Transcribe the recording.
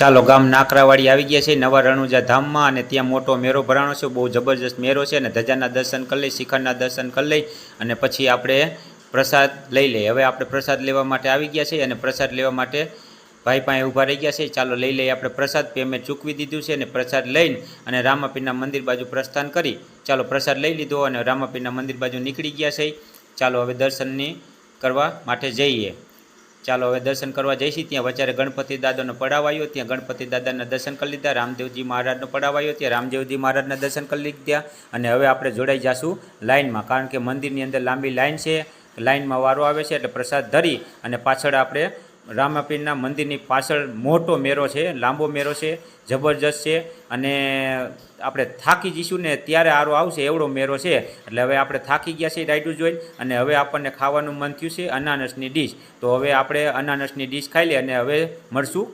ચાલો ગામ નાકરાવાડી આવી ગયા છે નવા રણુજા ધામમાં અને ત્યાં મોટો મેળો ભરાણો છે, બહુ જબરજસ્ત મેળો છે અને ધજાના દર્શન કરી લઈ, શિખરના દર્શન કરી લઈ અને પછી આપણે પ્રસાદ લઈ લઈએ। હવે આપણે પ્રસાદ લેવા માટે આવી ગયા છે અને પ્રસાદ લેવા માટે ભાઈ પાસે ઊભા રહી ગયા છે। ચાલો લઈ લઈએ આપણે પ્રસાદ, પેમેન્ટ ચૂકવી દીધું છે અને પ્રસાદ લઈને અને રામાપીરના મંદિર બાજુ પ્રસ્થાન કરી ચાલો પ્રસાદ લઈ લીધો અને રામાપીરના મંદિર બાજુ નીકળી ગયા છે। ચાલો હવે દર્શનની કરવા માટે જઈએ। ચાલો હવે દર્શન કરવા જઈશી। ત્યાં વચારે ગણપતિ દાદાનો પડાવ આવ્યો, ત્યાં ગણપતિ દાદાના દર્શન કરી લીધા। રામદેવજી મહારાજનો પડાવ આવ્યો, ત્યાં રામદેવજી મહારાજના દર્શન કરી લીધા અને હવે આપણે જોડાઈ જઈશું લાઇનમાં, કારણ કે મંદિરની અંદર લાંબી લાઇન છે। લાઇનમાં વારો આવે છે એટલે પ્રસાદ ધરી અને પાછળ આપણે રામાપીરના મંદિરની પાછળ મોટો મેળો છે, લાંબો મેળો છે, જબરજસ્ત છે અને આપણે થાકી જઈશું ને ત્યારે આરો આવશે એવડો મેળો છે। એટલે હવે આપણે થાકી ગયા છીએ રાઈડું જોઈને અને હવે આપણને ખાવાનું મન થયું છે અનાનસની ડીશ, તો હવે આપણે અનાનસની ડીશ ખાઈ લઈએ અને હવે મળશું